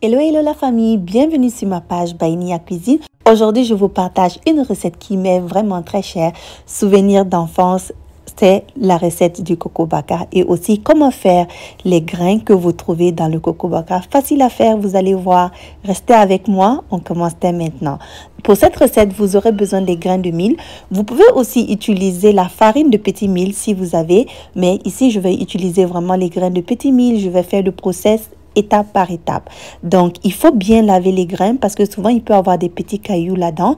Hello, hello la famille, bienvenue sur ma page By Nia Cuisine. Aujourd'hui, je vous partage une recette qui m'est vraiment très chère. Souvenir d'enfance, c'est la recette du coco baka et aussi comment faire les grains que vous trouvez dans le coco baka. Facile à faire, vous allez voir. Restez avec moi, on commence dès maintenant. Pour cette recette, vous aurez besoin des grains de mil. Vous pouvez aussi utiliser la farine de petit mil si vous avez, mais ici, je vais utiliser vraiment les grains de petit mil. Je vais faire le process étape par étape. Donc, il faut bien laver les grains parce que souvent, il peut y avoir des petits cailloux là-dedans.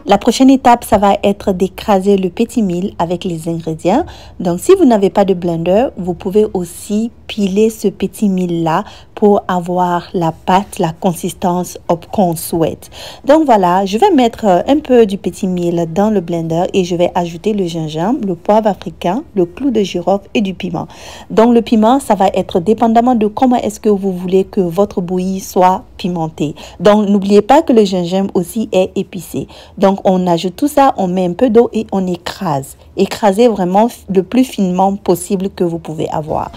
La prochaine étape, ça va être d'écraser le petit mil avec les ingrédients. Donc, si vous n'avez pas de blender, vous pouvez aussi piler ce petit mil-là pour avoir la pâte, la consistance qu'on souhaite. Donc, voilà, je vais mettre un peu du petit mil dans le blender et je vais ajouter le gingembre, le poivre africain, le clou de girofle et du piment. Donc, le piment, ça va être dépendamment de comment est-ce que vous voulez que votre bouillie soit pimentée. Donc, n'oubliez pas que le gingembre aussi est épicé. Donc, on ajoute tout ça, on met un peu d'eau et on écrase. Écrasez vraiment le plus finement possible que vous pouvez avoir.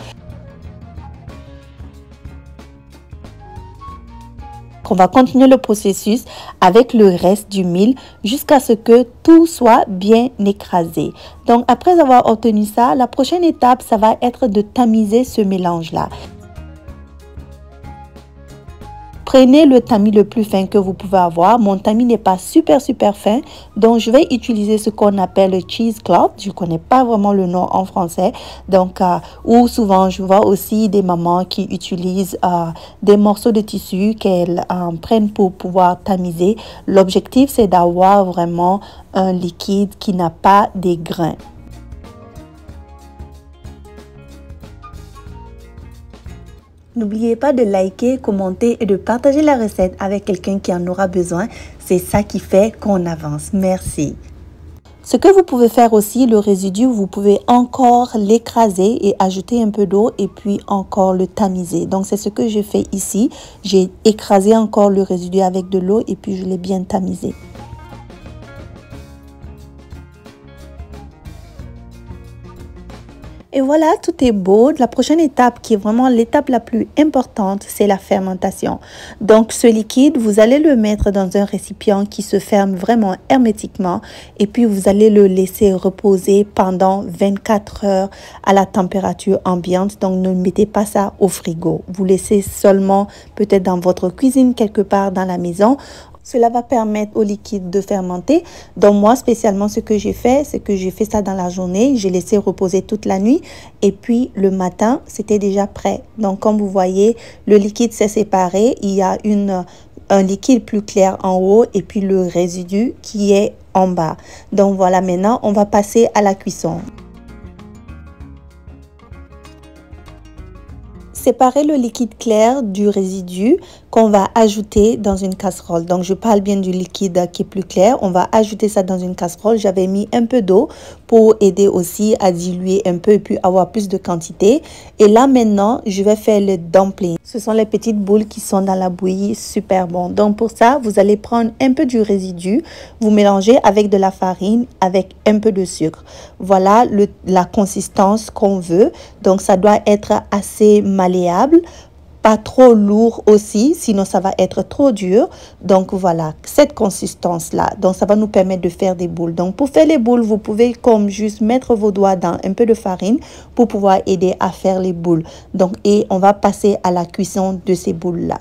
On va continuer le processus avec le reste du mil jusqu'à ce que tout soit bien écrasé. Donc, après avoir obtenu ça, la prochaine étape, ça va être de tamiser ce mélange-là. Prenez le tamis le plus fin que vous pouvez avoir. Mon tamis n'est pas super fin, donc je vais utiliser ce qu'on appelle le cheesecloth. Je ne connais pas vraiment le nom en français. Donc, ou souvent, je vois aussi des mamans qui utilisent des morceaux de tissu qu'elles prennent pour pouvoir tamiser. L'objectif, c'est d'avoir vraiment un liquide qui n'a pas des grains. N'oubliez pas de liker, commenter et de partager la recette avec quelqu'un qui en aura besoin. C'est ça qui fait qu'on avance. Merci. Ce que vous pouvez faire aussi, le résidu, vous pouvez encore l'écraser et ajouter un peu d'eau et puis encore le tamiser. Donc, c'est ce que j'ai fait ici. J'ai écrasé encore le résidu avec de l'eau et puis je l'ai bien tamisé. Et voilà, tout est beau. La prochaine étape, qui est vraiment l'étape la plus importante, c'est la fermentation. Donc, ce liquide, vous allez le mettre dans un récipient qui se ferme vraiment hermétiquement. Et puis, vous allez le laisser reposer pendant 24 heures à la température ambiante. Donc, ne mettez pas ça au frigo. Vous laissez seulement peut-être dans votre cuisine, quelque part dans la maison. Cela va permettre au liquide de fermenter. Donc moi, spécialement, ce que j'ai fait, c'est que j'ai fait ça dans la journée. J'ai laissé reposer toute la nuit. Et puis, le matin, c'était déjà prêt. Donc, comme vous voyez, le liquide s'est séparé. Il y a un liquide plus clair en haut et puis le résidu qui est en bas. Donc, voilà, maintenant, on va passer à la cuisson. Séparer le liquide clair du résidu qu'on va ajouter dans une casserole. Donc, je parle bien du liquide qui est plus clair. On va ajouter ça dans une casserole. J'avais mis un peu d'eau pour aider aussi à diluer un peu et puis avoir plus de quantité. Et là, maintenant, je vais faire le dumpling. Ce sont les petites boules qui sont dans la bouillie, super bon. Donc, pour ça, vous allez prendre un peu du résidu. Vous mélangez avec de la farine, avec un peu de sucre. Voilà la consistance qu'on veut. Donc, ça doit être assez malléable. Pas trop lourd aussi, sinon ça va être trop dur. Donc voilà, cette consistance-là. Donc ça va nous permettre de faire des boules. Donc pour faire les boules, vous pouvez comme juste mettre vos doigts dans un peu de farine pour pouvoir aider à faire les boules. Donc et on va passer à la cuisson de ces boules-là.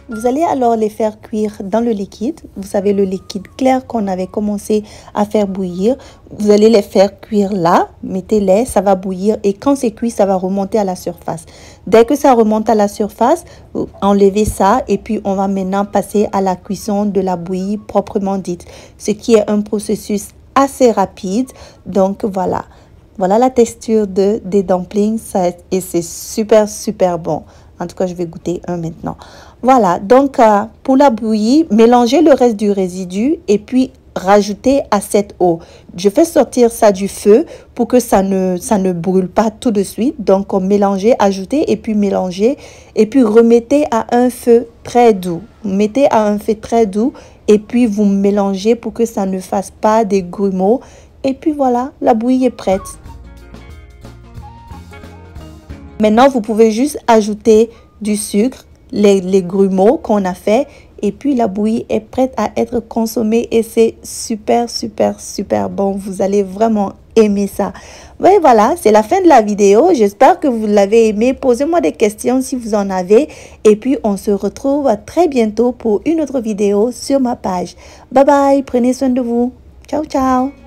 Vous allez alors les faire cuire dans le liquide. Vous savez, le liquide clair qu'on avait commencé à faire bouillir. Vous allez les faire cuire là. Mettez-les, ça va bouillir. Et quand c'est cuit, ça va remonter à la surface. Dès que ça remonte à la surface, enlevez ça. Et puis, on va maintenant passer à la cuisson de la bouillie proprement dite. Ce qui est un processus assez rapide. Donc, voilà. Voilà la texture des dumplings. Et c'est super bon. En tout cas, je vais goûter un maintenant. Voilà, donc pour la bouillie, mélangez le reste du résidu et puis rajouter à cette eau. Je fais sortir ça du feu pour que ça ne brûle pas tout de suite. Donc, mélangez, ajoutez et puis mélangez. Et puis, remettez à un feu très doux. Mettez à un feu très doux et puis vous mélangez pour que ça ne fasse pas des grumeaux. Et puis voilà, la bouillie est prête. Maintenant, vous pouvez juste ajouter du sucre, les grumeaux qu'on a fait. Et puis, la bouillie est prête à être consommée et c'est super, super, super bon. Vous allez vraiment aimer ça. Mais voilà, c'est la fin de la vidéo. J'espère que vous l'avez aimé. Posez-moi des questions si vous en avez. Et puis, on se retrouve très bientôt pour une autre vidéo sur ma page. Bye bye, prenez soin de vous. Ciao, ciao.